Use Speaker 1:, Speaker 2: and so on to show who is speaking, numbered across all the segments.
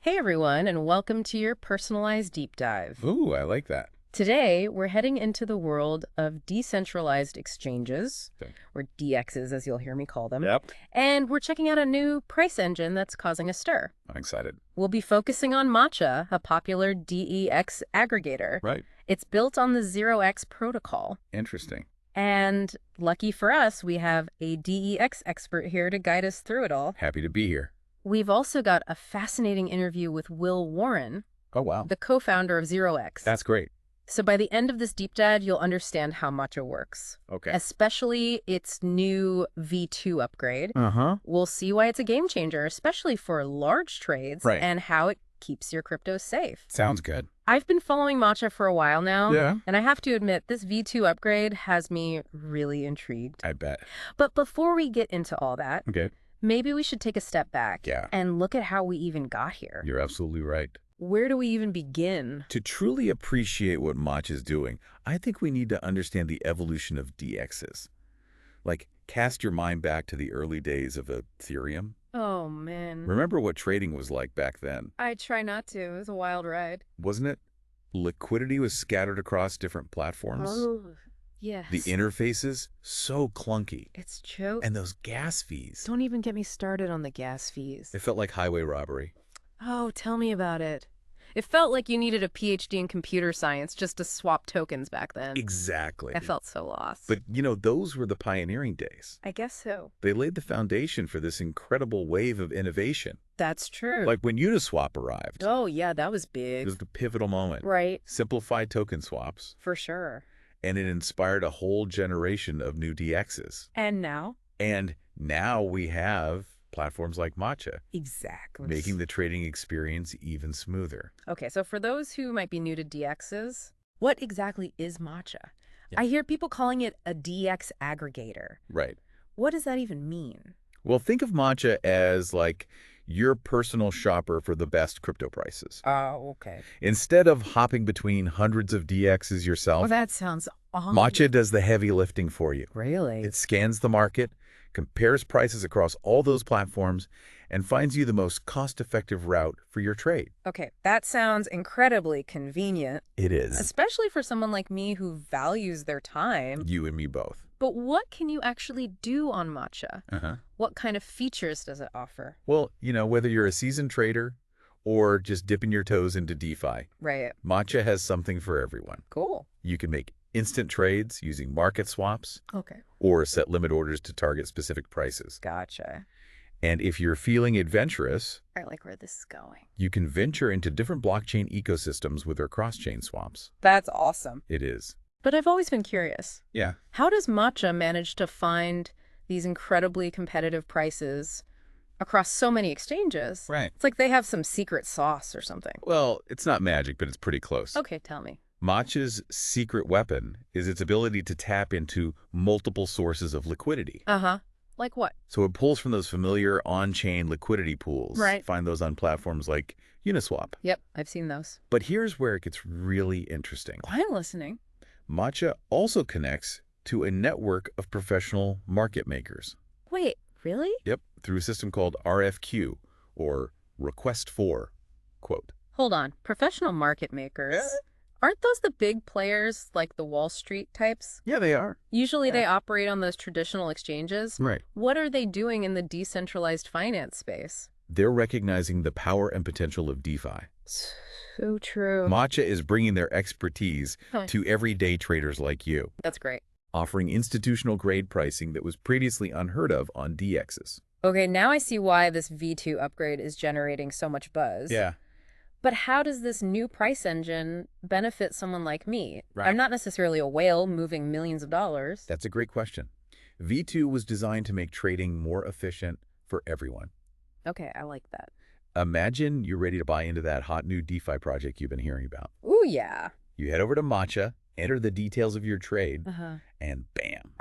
Speaker 1: Hey everyone, and welcome to your personalized deep dive.
Speaker 2: Ooh, I like that.
Speaker 1: Today, we're heading into the world of decentralized exchanges,
Speaker 2: Okay.
Speaker 1: or DEXs as you'll hear me call them,
Speaker 2: Yep.
Speaker 1: and we're checking out a new price engine that's causing a stir.
Speaker 2: I'm excited.
Speaker 1: We'll be focusing on Matcha, a popular DEX aggregator.
Speaker 2: Right.
Speaker 1: It's built on the 0x protocol.
Speaker 2: Interesting.
Speaker 1: And lucky for us, we have a DEX expert here to guide us through it all.
Speaker 2: Happy to be here.
Speaker 1: We've also got a fascinating interview with Will Warren,
Speaker 2: Oh, wow.
Speaker 1: the co-founder of 0x.
Speaker 2: That's great.
Speaker 1: So by the end of this deep dive, you'll understand how Matcha works,
Speaker 2: Okay.
Speaker 1: especially its new V2 upgrade.
Speaker 2: Uh-huh.
Speaker 1: We'll see why it's a game changer, especially for large trades,
Speaker 2: Right.
Speaker 1: and how it keeps your crypto safe.
Speaker 2: Sounds good.
Speaker 1: I've been following Matcha for a while now,
Speaker 2: Yeah.
Speaker 1: and I have to admit, this V2 upgrade has me really intrigued.
Speaker 2: I bet.
Speaker 1: But before we get into all that,
Speaker 2: Okay.
Speaker 1: maybe we should take a step back
Speaker 2: Yeah.
Speaker 1: and look at how we even got here.
Speaker 2: You're absolutely right.
Speaker 1: Where do we even begin?
Speaker 2: To truly appreciate what Matcha is doing, I think we need to understand the evolution of DXs. Like, cast your mind back to the early days of Ethereum.
Speaker 1: Oh, man.
Speaker 2: Remember what trading was like back then,
Speaker 1: I try not to. It was a wild ride.
Speaker 2: wasn't it? Liquidity was scattered across different platforms.
Speaker 1: Oh, yes.
Speaker 2: The interfaces, so clunky.
Speaker 1: It's true.
Speaker 2: And those gas fees.
Speaker 1: Don't even get me started on the gas fees.
Speaker 2: It felt like highway robbery.
Speaker 1: Oh, tell me about it. It felt like you needed a PhD in computer science just to swap tokens back then.
Speaker 2: Exactly.
Speaker 1: I felt so lost.
Speaker 2: But, those were the pioneering days.
Speaker 1: I guess so.
Speaker 2: They laid the foundation for this incredible wave of innovation.
Speaker 1: That's true.
Speaker 2: Like when Uniswap arrived.
Speaker 1: Oh, yeah, that was
Speaker 2: It
Speaker 1: big.
Speaker 2: was the pivotal moment.
Speaker 1: Right.
Speaker 2: Simplified token swaps.
Speaker 1: For sure.
Speaker 2: And it inspired a whole generation of new DXs.
Speaker 1: And now?
Speaker 2: And now we have platforms like Matcha,
Speaker 1: Exactly.
Speaker 2: making the trading experience even smoother.
Speaker 1: Okay, so for those who might be new to DXs, what exactly is Matcha?
Speaker 2: Yeah.
Speaker 1: I hear people calling it a DX aggregator.
Speaker 2: Right.
Speaker 1: What does that even mean?
Speaker 2: Well, think of Matcha as like your personal shopper for the best crypto prices.
Speaker 1: Oh, okay.
Speaker 2: Instead of hopping between hundreds of DXs yourself,
Speaker 1: Oh, that sounds awesome.
Speaker 2: Matcha does the heavy lifting for you.
Speaker 1: Really?
Speaker 2: It scans the market, compares prices across all those platforms, and finds you the most cost-effective route for your trade.
Speaker 1: Okay, that sounds incredibly convenient,
Speaker 2: It is.
Speaker 1: especially for someone like me who values their time.
Speaker 2: You and me both.
Speaker 1: But what can you actually do on Matcha?
Speaker 2: Uh-huh.
Speaker 1: What kind of features does it offer?
Speaker 2: Well, whether you're a seasoned trader or just dipping your toes into DeFi,
Speaker 1: Right.
Speaker 2: Matcha has something for everyone.
Speaker 1: Cool.
Speaker 2: You can make instant trades using market swaps
Speaker 1: Okay.
Speaker 2: or set limit orders to target specific prices.
Speaker 1: Gotcha.
Speaker 2: And if you're feeling adventurous,
Speaker 1: I like where this is going.
Speaker 2: you can venture into different blockchain ecosystems with their cross-chain swaps.
Speaker 1: That's awesome.
Speaker 2: It is.
Speaker 1: But I've always been curious.
Speaker 2: Yeah.
Speaker 1: How does Matcha manage to find these incredibly competitive prices across so many exchanges?
Speaker 2: Right.
Speaker 1: It's like they have some secret sauce or something.
Speaker 2: Well, it's not magic, but it's pretty close.
Speaker 1: Okay, tell me.
Speaker 2: Matcha's secret weapon is its ability to tap into multiple sources of liquidity.
Speaker 1: Uh-huh. Like what?
Speaker 2: So it pulls from those familiar on-chain liquidity pools.
Speaker 1: Right.
Speaker 2: Find those on platforms like Uniswap.
Speaker 1: Yep, I've seen those.
Speaker 2: But here's where it gets really interesting.
Speaker 1: I'm listening.
Speaker 2: Matcha also connects to a network of professional market makers.
Speaker 1: Wait, really?
Speaker 2: Yep, through a system called RFQ, or Request For, quote.
Speaker 1: Hold on. Professional market makers. Aren't those the big players like the Wall Street types?
Speaker 2: Yeah, they are.
Speaker 1: Usually they operate on those traditional exchanges.
Speaker 2: Right.
Speaker 1: What are they doing in the decentralized finance space?
Speaker 2: They're recognizing the power and potential of DeFi.
Speaker 1: So true.
Speaker 2: Matcha is bringing their expertise to everyday traders like you,
Speaker 1: That's great.
Speaker 2: offering institutional-grade pricing that was previously unheard of on DXs.
Speaker 1: Okay, now I see why this V2 upgrade is generating so much buzz.
Speaker 2: Yeah.
Speaker 1: But how does this new price engine benefit someone like me?
Speaker 2: Right.
Speaker 1: I'm not necessarily a whale moving millions of dollars.
Speaker 2: That's a great question. V2 was designed to make trading more efficient for everyone.
Speaker 1: Okay, I like that.
Speaker 2: Imagine you're ready to buy into that hot new DeFi project you've been hearing about.
Speaker 1: Ooh, yeah.
Speaker 2: You head over to Matcha, enter the details of your trade,
Speaker 1: Uh-huh.
Speaker 2: and bam.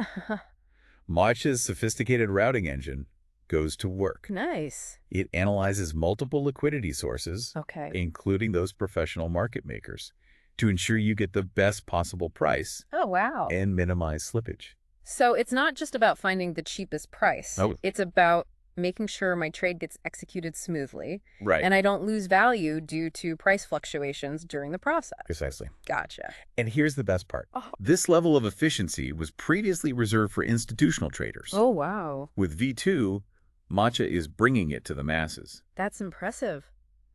Speaker 2: Matcha's sophisticated routing engine goes to work.
Speaker 1: Nice.
Speaker 2: It analyzes multiple liquidity sources,
Speaker 1: Okay.
Speaker 2: including those professional market makers, to ensure you get the best possible price
Speaker 1: Oh, wow.
Speaker 2: and minimize slippage.
Speaker 1: So it's not just about finding the cheapest price.
Speaker 2: Oh.
Speaker 1: It's about making sure my trade gets executed smoothly,
Speaker 2: Right.
Speaker 1: and I don't lose value due to price fluctuations during the process.
Speaker 2: Precisely.
Speaker 1: Gotcha.
Speaker 2: And here's the best part.
Speaker 1: Oh,
Speaker 2: This level of efficiency was previously reserved for institutional traders.
Speaker 1: oh wow.
Speaker 2: With V2, Matcha is bringing it to the masses.
Speaker 1: That's impressive.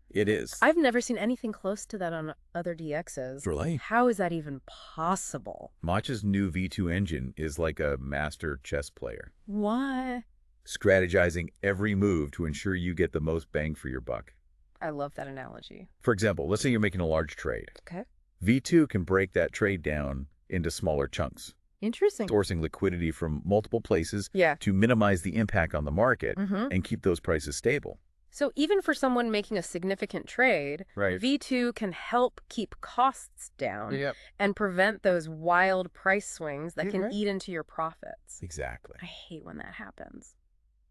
Speaker 2: It is.
Speaker 1: I've never seen anything close to that on other DXs.
Speaker 2: Really?
Speaker 1: How is that even possible?
Speaker 2: Matcha's new V2 engine is like a master chess player,
Speaker 1: What?
Speaker 2: strategizing every move to ensure you get the most bang for your buck.
Speaker 1: I love that analogy.
Speaker 2: For example, let's say you're making a large trade.
Speaker 1: Okay.
Speaker 2: V2 can break that trade down into smaller chunks,
Speaker 1: Interesting.
Speaker 2: sourcing liquidity from multiple places
Speaker 1: Yeah.
Speaker 2: to minimize the impact on the market
Speaker 1: Mm-hmm.
Speaker 2: and keep those prices stable.
Speaker 1: So even for someone making a significant trade,
Speaker 2: Right.
Speaker 1: V2 can help keep costs down
Speaker 2: Yep.
Speaker 1: and prevent those wild price swings that can
Speaker 2: Mhm.
Speaker 1: eat into your profits.
Speaker 2: Exactly.
Speaker 1: I hate when that happens.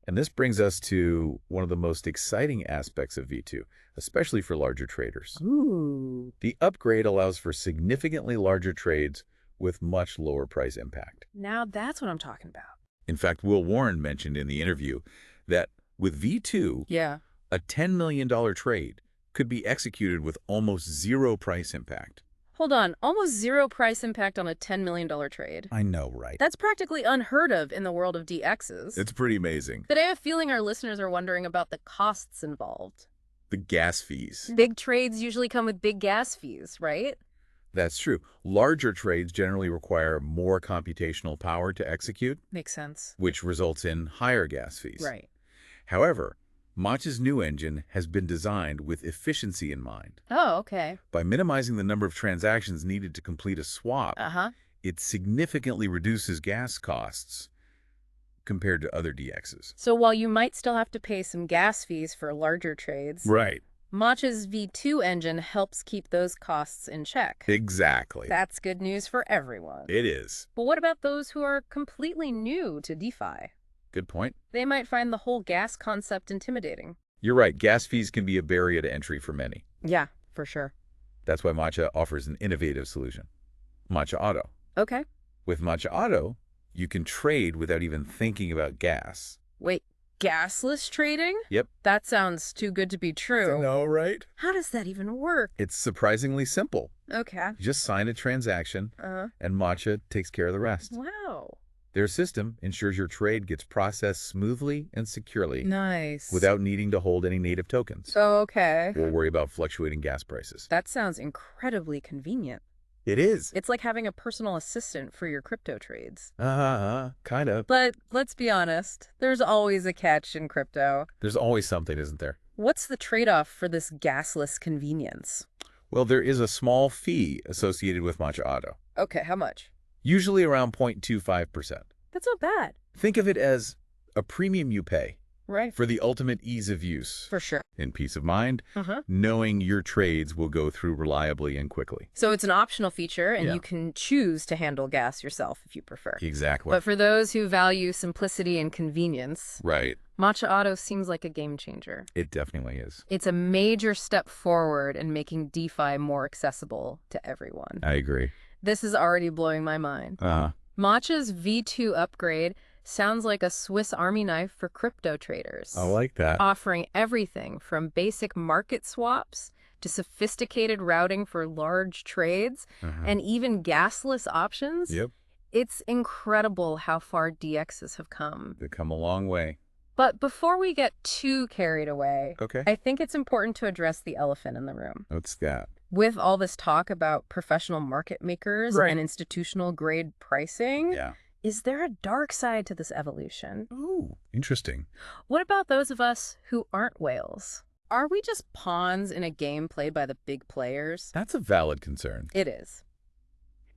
Speaker 2: And this brings us to one of the most exciting aspects of V2, especially for larger traders.
Speaker 1: Ooh.
Speaker 2: The upgrade allows for significantly larger trades with much lower price impact.
Speaker 1: Now that's what I'm talking about.
Speaker 2: In fact, Will Warren mentioned in the interview that with V2,
Speaker 1: Yeah.
Speaker 2: a $10 million trade could be executed with almost zero price impact.
Speaker 1: Hold on. Almost zero price impact on a $10 million trade.
Speaker 2: I know, right?
Speaker 1: That's practically unheard of in the world of DXs.
Speaker 2: It's pretty amazing.
Speaker 1: But I have a feeling our listeners are wondering about the costs involved.
Speaker 2: The gas fees.
Speaker 1: Big trades usually come with big gas fees, right?
Speaker 2: That's true. Larger trades generally require more computational power to execute,
Speaker 1: Makes sense.
Speaker 2: which results in higher gas fees.
Speaker 1: Right.
Speaker 2: However, Matcha's new engine has been designed with efficiency in mind.
Speaker 1: Oh, okay.
Speaker 2: By minimizing the number of transactions needed to complete a swap,
Speaker 1: Uh-huh.
Speaker 2: it significantly reduces gas costs compared to other DXs.
Speaker 1: So while you might still have to pay some gas fees for larger trades,
Speaker 2: Right.
Speaker 1: Matcha's V2 engine helps keep those costs in check.
Speaker 2: Exactly.
Speaker 1: That's good news for everyone.
Speaker 2: It is.
Speaker 1: But what about those who are completely new to DeFi?
Speaker 2: Good point.
Speaker 1: They might find the whole gas concept intimidating.
Speaker 2: You're right. Gas fees can be a barrier to entry for many.
Speaker 1: Yeah, for sure.
Speaker 2: That's why Matcha offers an innovative solution. Matcha Auto.
Speaker 1: Okay.
Speaker 2: With Matcha Auto, you can trade without even thinking about gas.
Speaker 1: Wait, gasless trading?
Speaker 2: Yep.
Speaker 1: That sounds too good to be true.
Speaker 2: No, right?
Speaker 1: How does that even work?
Speaker 2: It's surprisingly simple.
Speaker 1: Okay.
Speaker 2: You just sign a transaction,
Speaker 1: Uh-huh.
Speaker 2: and Matcha takes care of the rest.
Speaker 1: Wow.
Speaker 2: Their system ensures your trade gets processed smoothly and securely
Speaker 1: Nice.
Speaker 2: without needing to hold any native tokens
Speaker 1: Oh, okay.
Speaker 2: or worry about fluctuating gas prices.
Speaker 1: That sounds incredibly convenient.
Speaker 2: It is.
Speaker 1: It's like having a personal assistant for your crypto trades.
Speaker 2: Kind of.
Speaker 1: But let's be honest, there's always a catch in crypto.
Speaker 2: There's always something, isn't there?
Speaker 1: What's the trade-off for this gasless convenience?
Speaker 2: Well, there is a small fee associated with Matcha Auto,
Speaker 1: Okay, how much?
Speaker 2: usually around 0.25%.
Speaker 1: That's not bad.
Speaker 2: Think of it as a premium you pay
Speaker 1: Right.
Speaker 2: for the ultimate ease of use
Speaker 1: For sure.
Speaker 2: and peace of mind,
Speaker 1: Uh-huh.
Speaker 2: knowing your trades will go through reliably and quickly.
Speaker 1: So it's an optional feature, and
Speaker 2: Yeah.
Speaker 1: you can choose to handle gas yourself if you prefer.
Speaker 2: Exactly.
Speaker 1: But for those who value simplicity and convenience,
Speaker 2: Right.
Speaker 1: Matcha Auto seems like a game changer.
Speaker 2: It definitely is.
Speaker 1: It's a major step forward in making DeFi more accessible to everyone.
Speaker 2: I agree.
Speaker 1: This is already blowing my mind. Matcha's V2 upgrade sounds like a Swiss Army knife for crypto traders,
Speaker 2: I like that.
Speaker 1: offering everything from basic market swaps to sophisticated routing for large trades and even gasless options.
Speaker 2: Yep.
Speaker 1: It's incredible how far DXs have come.
Speaker 2: They've come a long way.
Speaker 1: But before we get too carried away,
Speaker 2: Okay.
Speaker 1: I think it's important to address the elephant in the room.
Speaker 2: What's that?
Speaker 1: With all this talk about professional market makers
Speaker 2: Right.
Speaker 1: and institutional grade pricing,
Speaker 2: Yeah.
Speaker 1: is there a dark side to this evolution?
Speaker 2: Oh, interesting.
Speaker 1: What about those of us who aren't whales? Are we just pawns in a game played by the big players?
Speaker 2: That's a valid concern.
Speaker 1: It is.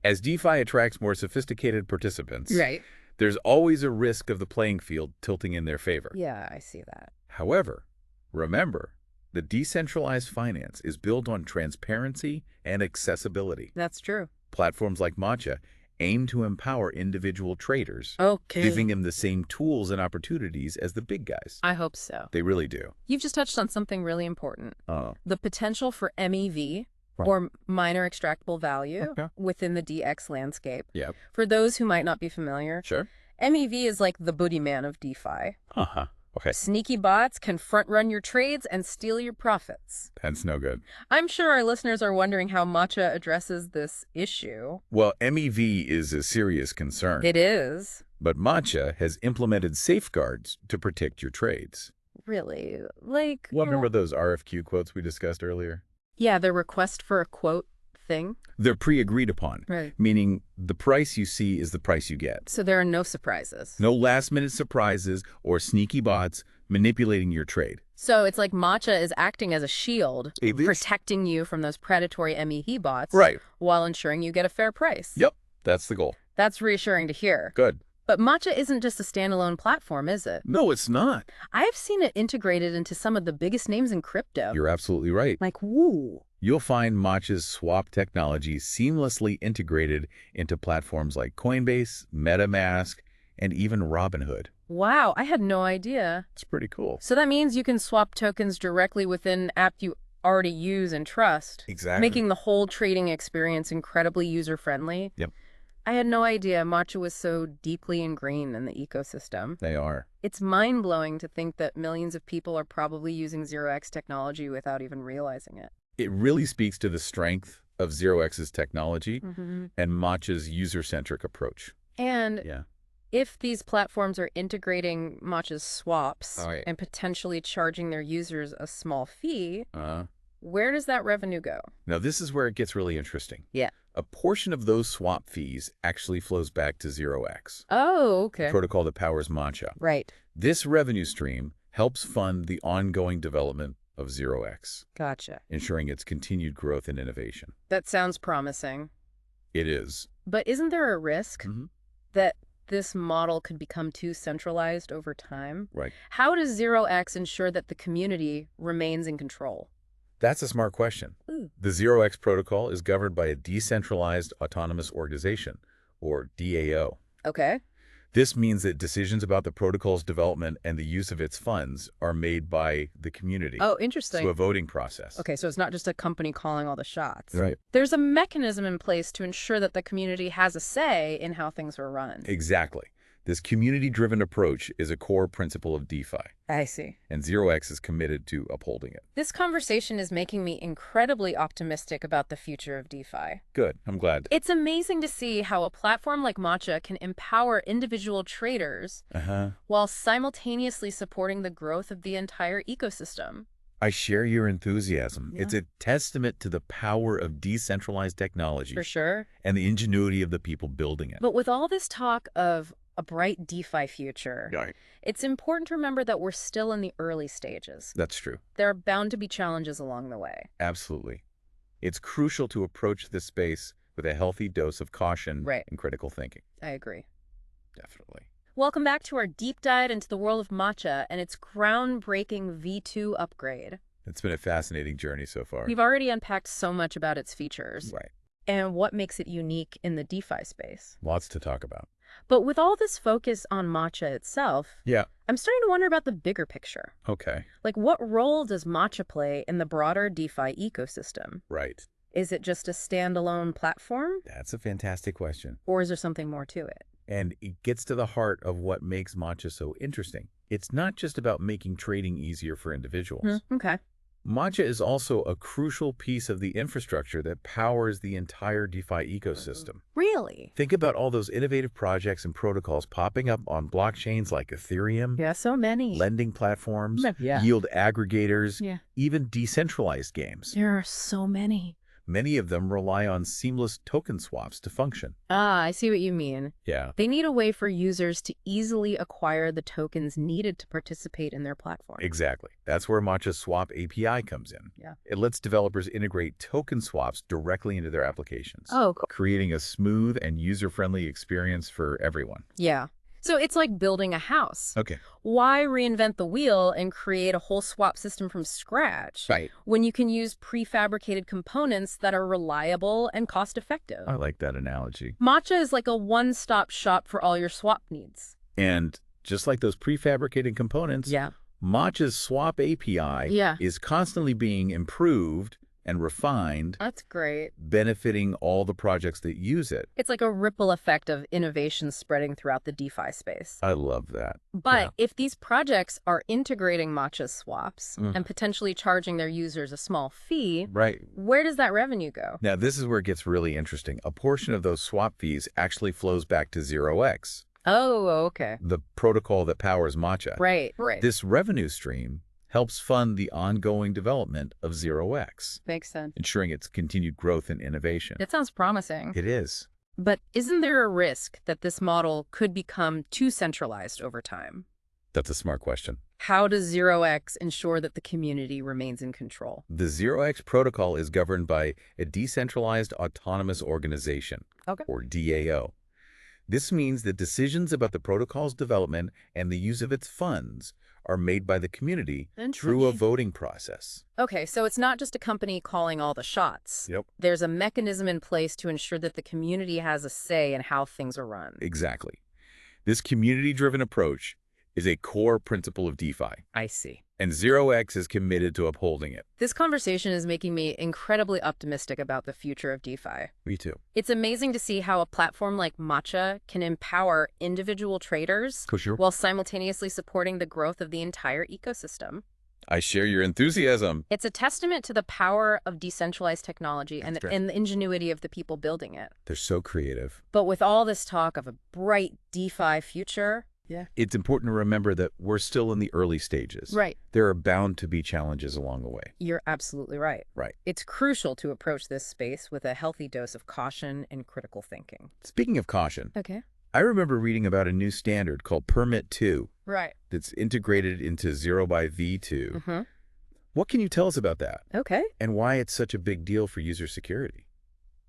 Speaker 2: As DeFi attracts more sophisticated participants,
Speaker 1: Right.
Speaker 2: there's always a risk of the playing field tilting in their favor.
Speaker 1: Yeah, I see that.
Speaker 2: However, remember, the decentralized finance is built on transparency and accessibility.
Speaker 1: That's true.
Speaker 2: Platforms like Matcha aim to empower individual traders,
Speaker 1: Okay.
Speaker 2: giving them the same tools and opportunities as the big guys.
Speaker 1: I hope so.
Speaker 2: They really do.
Speaker 1: You've just touched on something really important.
Speaker 2: Oh,
Speaker 1: The potential for MEV,
Speaker 2: Right.
Speaker 1: or minor extractable value,
Speaker 2: Okay.
Speaker 1: within the DX landscape.
Speaker 2: yep.
Speaker 1: For those who might not be familiar,
Speaker 2: Sure.
Speaker 1: MEV is like the boogeyman of DeFi.
Speaker 2: Uh-huh. Okay,
Speaker 1: Sneaky bots can front-run your trades and steal your profits.
Speaker 2: that's no good.
Speaker 1: I'm sure our listeners are wondering how Matcha addresses this issue.
Speaker 2: Well, MEV is a serious concern,
Speaker 1: It is.
Speaker 2: but Matcha has implemented safeguards to protect your trades.
Speaker 1: Really? Like,
Speaker 2: Well, remember those RFQ quotes we discussed earlier?
Speaker 1: yeah, the request for a quote thing.
Speaker 2: They're pre-agreed upon,
Speaker 1: Right.
Speaker 2: meaning the price you see is the price you get.
Speaker 1: So there are no surprises.
Speaker 2: No last-minute surprises or sneaky bots manipulating your trade.
Speaker 1: So it's like Matcha is acting as a shield,
Speaker 2: It is.
Speaker 1: protecting you from those predatory MEV bots,
Speaker 2: Right.
Speaker 1: while ensuring you get a fair price.
Speaker 2: Yep, that's the goal.
Speaker 1: That's reassuring to hear.
Speaker 2: Good.
Speaker 1: But Matcha isn't just a standalone platform, is it?
Speaker 2: No, it's not.
Speaker 1: I've seen it integrated into some of the biggest names in crypto.
Speaker 2: You're absolutely right.
Speaker 1: Like, woo.
Speaker 2: You'll find Matcha's swap technology seamlessly integrated into platforms like Coinbase, MetaMask, and even Robinhood.
Speaker 1: Wow, I had no idea.
Speaker 2: It's pretty cool.
Speaker 1: So that means you can swap tokens directly within app you already use and trust,
Speaker 2: Exactly.
Speaker 1: making the whole trading experience incredibly user-friendly.
Speaker 2: Yep.
Speaker 1: I had no idea Matcha was so deeply ingrained in the ecosystem.
Speaker 2: They are.
Speaker 1: It's mind-blowing to think that millions of people are probably using 0x technology without even realizing it.
Speaker 2: It really speaks to the strength of 0x's technology
Speaker 1: Mm-hmm.
Speaker 2: and Matcha's user-centric approach.
Speaker 1: And
Speaker 2: Yeah.
Speaker 1: if these platforms are integrating Matcha's swaps
Speaker 2: Oh, yeah.
Speaker 1: and potentially charging their users a small fee,
Speaker 2: Uh,
Speaker 1: where does that revenue go?
Speaker 2: Now, this is where it gets really interesting.
Speaker 1: Yeah.
Speaker 2: A portion of those swap fees actually flows back to 0x,
Speaker 1: Oh,
Speaker 2: the
Speaker 1: okay.
Speaker 2: protocol that powers Matcha.
Speaker 1: Right.
Speaker 2: This revenue stream helps fund the ongoing development of 0x,
Speaker 1: Gotcha.
Speaker 2: ensuring its continued growth and innovation.
Speaker 1: That sounds promising.
Speaker 2: It is.
Speaker 1: But isn't there a risk
Speaker 2: Mhm.
Speaker 1: that this model could become too centralized over time?
Speaker 2: Right.
Speaker 1: How does 0x ensure that the community remains in control?
Speaker 2: That's a smart question.
Speaker 1: Ooh.
Speaker 2: The 0x protocol is governed by a decentralized autonomous organization, or DAO.
Speaker 1: Okay.
Speaker 2: This means that decisions about the protocol's development and the use of its funds are made by the community
Speaker 1: Oh,
Speaker 2: through
Speaker 1: interesting.
Speaker 2: a voting process.
Speaker 1: Okay, so it's not just a company calling all the shots.
Speaker 2: Right.
Speaker 1: There's a mechanism in place to ensure that the community has a say in how things are run.
Speaker 2: Exactly. This community-driven approach is a core principle of DeFi,
Speaker 1: I see.
Speaker 2: and 0x is committed to upholding it.
Speaker 1: This conversation is making me incredibly optimistic about the future of DeFi.
Speaker 2: Good. I'm glad.
Speaker 1: It's amazing to see how a platform like Matcha can empower individual traders while simultaneously supporting the growth of the entire ecosystem.
Speaker 2: I share your enthusiasm.
Speaker 1: Yeah.
Speaker 2: It's a testament to the power of decentralized technology
Speaker 1: For sure.
Speaker 2: and the ingenuity of the people building it.
Speaker 1: But with all this talk of a bright DeFi future,
Speaker 2: Right.
Speaker 1: it's important to remember that we're still in the early stages.
Speaker 2: That's true.
Speaker 1: There are bound to be challenges along the way.
Speaker 2: Absolutely. It's crucial to approach this space with a healthy dose of caution
Speaker 1: Right.
Speaker 2: and critical thinking.
Speaker 1: I agree.
Speaker 2: Definitely.
Speaker 1: Welcome back to our deep dive into the world of Matcha and its groundbreaking V2 upgrade.
Speaker 2: It's been a fascinating journey so far.
Speaker 1: We've already unpacked so much about its features
Speaker 2: Right.
Speaker 1: and what makes it unique in the DeFi space.
Speaker 2: Lots to talk about.
Speaker 1: But with all this focus on Matcha itself,
Speaker 2: Yeah.
Speaker 1: I'm starting to wonder about the bigger picture.
Speaker 2: Okay.
Speaker 1: Like, what role does Matcha play in the broader DeFi ecosystem?
Speaker 2: Right.
Speaker 1: Is it just a standalone platform,
Speaker 2: That's a fantastic question.
Speaker 1: or is there something more to it?
Speaker 2: And it gets to the heart of what makes Matcha so interesting. It's not just about making trading easier for individuals.
Speaker 1: Okay.
Speaker 2: Matcha is also a crucial piece of the infrastructure that powers the entire DeFi ecosystem.
Speaker 1: Really?
Speaker 2: Think about all those innovative projects and protocols popping up on blockchains like Ethereum,
Speaker 1: Yeah, so many.
Speaker 2: lending platforms,
Speaker 1: Yeah.
Speaker 2: yield aggregators,
Speaker 1: Yeah.
Speaker 2: even decentralized games.
Speaker 1: There are so many.
Speaker 2: Many of them rely on seamless token swaps to function.
Speaker 1: Ah, I see what you mean.
Speaker 2: Yeah.
Speaker 1: They need a way for users to easily acquire the tokens needed to participate in their platform.
Speaker 2: Exactly. That's where Matcha's Swap API comes in.
Speaker 1: Yeah.
Speaker 2: It lets developers integrate token swaps directly into their applications,
Speaker 1: Oh, cool.
Speaker 2: creating a smooth and user-friendly experience for everyone.
Speaker 1: Yeah. So it's like building a house.
Speaker 2: Okay.
Speaker 1: Why reinvent the wheel and create a whole swap system from scratch
Speaker 2: Right.
Speaker 1: when you can use prefabricated components that are reliable and cost-effective?
Speaker 2: I like that analogy.
Speaker 1: Matcha is like a one-stop shop for all your swap needs.
Speaker 2: And just like those prefabricated components,
Speaker 1: Yeah.
Speaker 2: Matcha's Swap API
Speaker 1: Yeah.
Speaker 2: is constantly being improved and refined,
Speaker 1: That's great.
Speaker 2: benefiting all the projects that use it.
Speaker 1: It's like a ripple effect of innovation spreading throughout the DeFi space.
Speaker 2: I love that.
Speaker 1: But if these projects are integrating Matcha's swaps and potentially charging their users a small fee,
Speaker 2: Right.
Speaker 1: where does that revenue go?
Speaker 2: Now, this is where it gets really interesting. A portion of those swap fees actually flows back to 0x,
Speaker 1: Oh, okay.
Speaker 2: the protocol that powers Matcha.
Speaker 1: Right.
Speaker 2: This revenue stream helps fund the ongoing development of 0x,
Speaker 1: Makes sense.
Speaker 2: ensuring its continued growth and innovation.
Speaker 1: It sounds promising.
Speaker 2: It is.
Speaker 1: But isn't there a risk that this model could become too centralized over time?
Speaker 2: That's a smart question.
Speaker 1: How does 0x ensure that the community remains in control?
Speaker 2: The 0x protocol is governed by a decentralized autonomous organization, or DAO. This means that decisions about the protocol's development and the use of its funds are made by the community through a voting process.
Speaker 1: Okay, so it's not just a company calling all the shots.
Speaker 2: Yep.
Speaker 1: There's a mechanism in place to ensure that the community has a say in how things are run.
Speaker 2: Exactly. This community-driven approach is a core principle of DeFi,
Speaker 1: I see.
Speaker 2: and 0x is committed to upholding it.
Speaker 1: This conversation is making me incredibly optimistic about the future of DeFi.
Speaker 2: Me too.
Speaker 1: It's amazing to see how a platform like Matcha can empower individual traders while simultaneously supporting the growth of the entire ecosystem.
Speaker 2: I share your enthusiasm.
Speaker 1: It's a testament to the power of decentralized technology and the ingenuity of the people building it.
Speaker 2: They're so creative.
Speaker 1: But with all this talk of a bright DeFi future,
Speaker 2: It's important to remember that we're still in the early stages.
Speaker 1: Right.
Speaker 2: There are bound to be challenges along the way.
Speaker 1: You're absolutely right.
Speaker 2: Right.
Speaker 1: It's crucial to approach this space with a healthy dose of caution and critical thinking.
Speaker 2: Speaking of caution,
Speaker 1: Okay.
Speaker 2: I remember reading about a new standard called Permit 2
Speaker 1: Right.
Speaker 2: that's integrated into 0xV2. What can you tell us about that
Speaker 1: Okay.
Speaker 2: and why it's such a big deal for user security?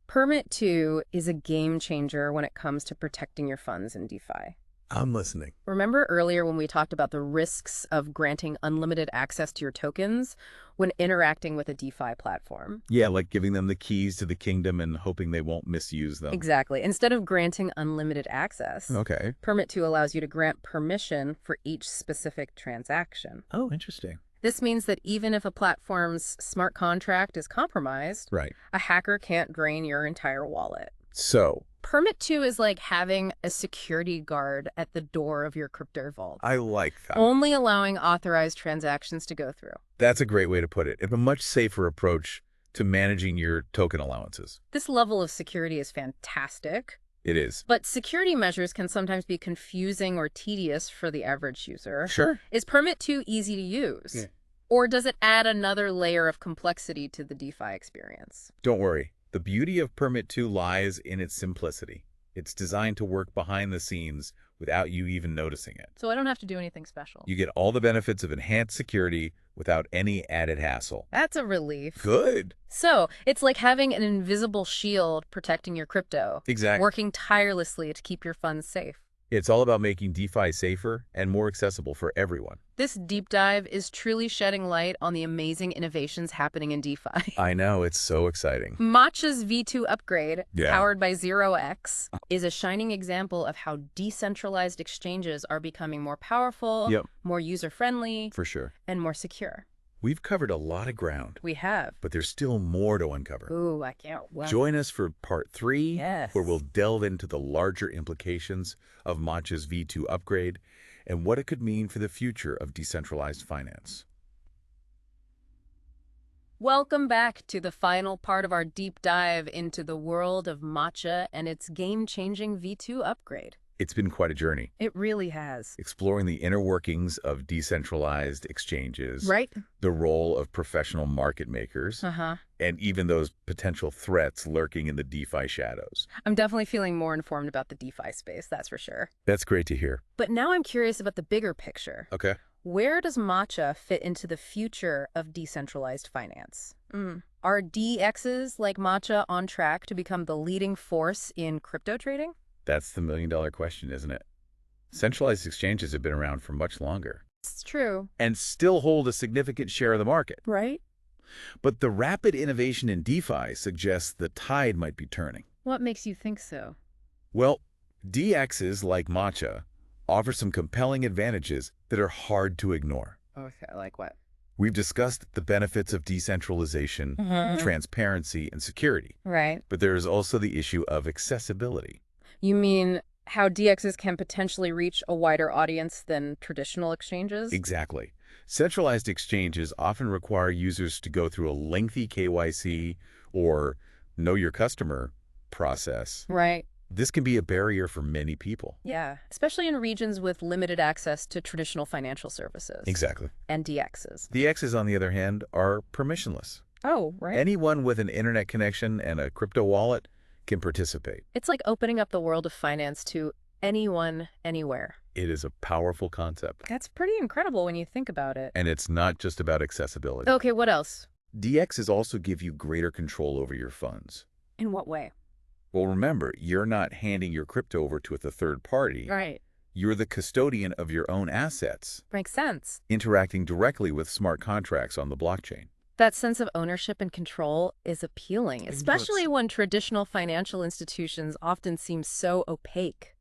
Speaker 1: Permit 2 is a game changer when it comes to protecting your funds in DeFi.
Speaker 2: I'm listening.
Speaker 1: Remember earlier when we talked about the risks of granting unlimited access to your tokens when interacting with a DeFi platform?
Speaker 2: Yeah, like giving them the keys to the kingdom and hoping they won't misuse them.
Speaker 1: Exactly. Instead of granting unlimited access,
Speaker 2: Okay.
Speaker 1: Permit 2 allows you to grant permission for each specific transaction.
Speaker 2: Oh, interesting.
Speaker 1: This means that even if a platform's smart contract is compromised,
Speaker 2: Right.
Speaker 1: a hacker can't drain your entire wallet.
Speaker 2: So,
Speaker 1: Permit 2 is like having a security guard at the door of your crypto vault,
Speaker 2: I like that.
Speaker 1: only allowing authorized transactions to go through.
Speaker 2: That's a great way to put it. It's a much safer approach to managing your token allowances.
Speaker 1: This level of security is fantastic,
Speaker 2: It is.
Speaker 1: but security measures can sometimes be confusing or tedious for the average user.
Speaker 2: Sure.
Speaker 1: Is Permit 2 easy to use?
Speaker 2: Yeah.
Speaker 1: Or does it add another layer of complexity to the DeFi experience?
Speaker 2: Don't worry. The beauty of Permit 2 lies in its simplicity. It's designed to work behind the scenes without you even noticing it.
Speaker 1: So I don't have to do anything special.
Speaker 2: You get all the benefits of enhanced security without any added hassle.
Speaker 1: That's a relief.
Speaker 2: Good.
Speaker 1: So it's like having an invisible shield protecting your crypto,
Speaker 2: Exactly.
Speaker 1: working tirelessly to keep your funds safe.
Speaker 2: It's all about making DeFi safer and more accessible for everyone.
Speaker 1: This deep dive is truly shedding light on the amazing innovations happening in DeFi.
Speaker 2: I know, it's so exciting.
Speaker 1: Matcha's V2 upgrade,
Speaker 2: Yeah.
Speaker 1: powered by 0x, is a shining example of how decentralized exchanges are becoming more powerful, more user-friendly,
Speaker 2: For sure.
Speaker 1: and more secure.
Speaker 2: We've covered a lot of ground,
Speaker 1: We have.
Speaker 2: but there's still more to uncover.
Speaker 1: Ooh, I can't wait.
Speaker 2: Join us for part 3,
Speaker 1: Yes.
Speaker 2: where we'll delve into the larger implications of Matcha's V2 upgrade and what it could mean for the future of decentralized finance.
Speaker 1: Welcome back to the final part of our deep dive into the world of Matcha and its game-changing V2 upgrade.
Speaker 2: It's been quite a journey,
Speaker 1: It really has.
Speaker 2: exploring the inner workings of decentralized exchanges,
Speaker 1: Right?
Speaker 2: the role of professional market makers,
Speaker 1: Uh-huh.
Speaker 2: and even those potential threats lurking in the DeFi shadows.
Speaker 1: I'm definitely feeling more informed about the DeFi space, that's for sure.
Speaker 2: That's great to hear.
Speaker 1: But now I'm curious about the bigger picture.
Speaker 2: Okay.
Speaker 1: Where does Matcha fit into the future of decentralized finance? Are DEXs like Matcha on track to become the leading force in crypto trading?
Speaker 2: That's the million-dollar question, isn't it? Centralized exchanges have been around for much longer
Speaker 1: It's true.
Speaker 2: and still hold a significant share of the market.
Speaker 1: Right?
Speaker 2: But the rapid innovation in DeFi suggests the tide might be turning.
Speaker 1: What makes you think so?
Speaker 2: Well, DEXs like Matcha offer some compelling advantages that are hard to ignore.
Speaker 1: Okay, like what?
Speaker 2: We've discussed the benefits of decentralization, transparency, and security.
Speaker 1: Right.
Speaker 2: But there is also the issue of accessibility.
Speaker 1: You mean how DXs can potentially reach a wider audience than traditional exchanges?
Speaker 2: Exactly. Centralized exchanges often require users to go through a lengthy KYC or know your customer process.
Speaker 1: Right.
Speaker 2: This can be a barrier for many people.
Speaker 1: Yeah, especially in regions with limited access to traditional financial services.
Speaker 2: Exactly.
Speaker 1: And DXs.
Speaker 2: DEXs, on the other hand, are permissionless.
Speaker 1: Oh, right.
Speaker 2: Anyone with an internet connection and a crypto wallet can participate.
Speaker 1: It's like opening up the world of finance to anyone, anywhere.
Speaker 2: It is a powerful concept.
Speaker 1: That's pretty incredible when you think about it.
Speaker 2: And it's not just about accessibility.
Speaker 1: Okay, what else?
Speaker 2: DEXs also give you greater control over your funds.
Speaker 1: In what way?
Speaker 2: Well, remember, you're not handing your crypto over to a third party.
Speaker 1: Right.
Speaker 2: You're the custodian of your own assets,
Speaker 1: Makes sense.
Speaker 2: interacting directly with smart contracts on the blockchain.
Speaker 1: That sense of ownership and control is appealing, especially when traditional financial institutions often seem so opaque.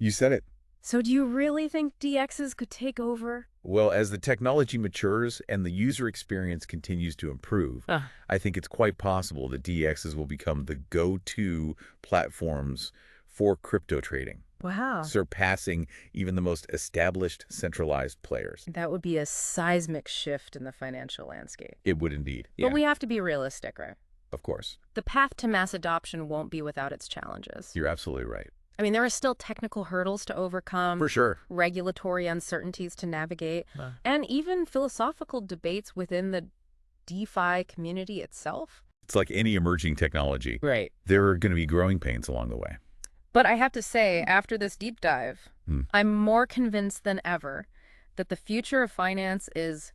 Speaker 2: You said it.
Speaker 1: So do you really think DXs could take over?
Speaker 2: Well, as the technology matures and the user experience continues to improve, I think it's quite possible that DEXs will become the go-to platforms for crypto trading.
Speaker 1: Wow.
Speaker 2: Surpassing even the most established centralized players.
Speaker 1: That would be a seismic shift in the financial landscape.
Speaker 2: It would indeed.
Speaker 1: But we have to be realistic, right?
Speaker 2: Of course.
Speaker 1: The path to mass adoption won't be without its challenges.
Speaker 2: You're absolutely right.
Speaker 1: I mean, there are still technical hurdles to overcome.
Speaker 2: For sure.
Speaker 1: Regulatory uncertainties to navigate, and even philosophical debates within the DeFi community itself.
Speaker 2: It's like any emerging technology.
Speaker 1: Right.
Speaker 2: There are going to be growing pains along the way.
Speaker 1: But I have to say, after this deep dive, I'm more convinced than ever that the future of finance is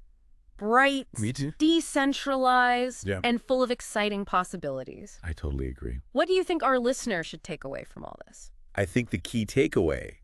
Speaker 1: bright,
Speaker 2: Me too.
Speaker 1: decentralized, and full of exciting possibilities.
Speaker 2: I totally agree.
Speaker 1: What do you think our listeners should take away from all this?
Speaker 2: I think the key takeaway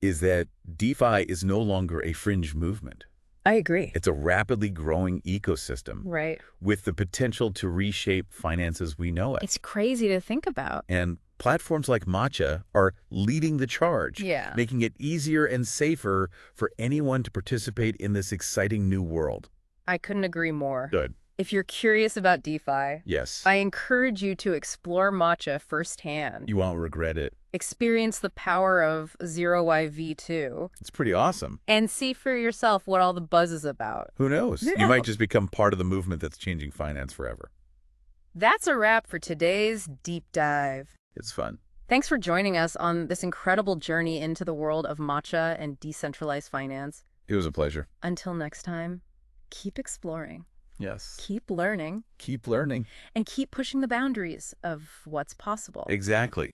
Speaker 2: is that DeFi is no longer a fringe movement.
Speaker 1: I agree.
Speaker 2: It's a rapidly growing ecosystem.
Speaker 1: Right.
Speaker 2: With the potential to reshape finance as we know it.
Speaker 1: It's crazy to think about.
Speaker 2: And platforms like Matcha are leading the charge, making it easier and safer for anyone to participate in this exciting new world.
Speaker 1: I couldn't agree more.
Speaker 2: Good.
Speaker 1: If you're curious about DeFi,
Speaker 2: yes,
Speaker 1: I encourage you to explore Matcha firsthand.
Speaker 2: You won't regret it.
Speaker 1: Experience the power of 0xV2.
Speaker 2: It's pretty awesome.
Speaker 1: And see for yourself what all the buzz is about.
Speaker 2: Who knows?
Speaker 1: Yeah.
Speaker 2: You might just become part of the movement that's changing finance forever.
Speaker 1: That's a wrap for today's deep dive.
Speaker 2: It's fun.
Speaker 1: Thanks for joining us on this incredible journey into the world of matcha and decentralized finance.
Speaker 2: It was a pleasure.
Speaker 1: Until next time, keep exploring.
Speaker 2: Yes.
Speaker 1: Keep learning.
Speaker 2: Keep learning.
Speaker 1: And keep pushing the boundaries of what's possible.
Speaker 2: Exactly.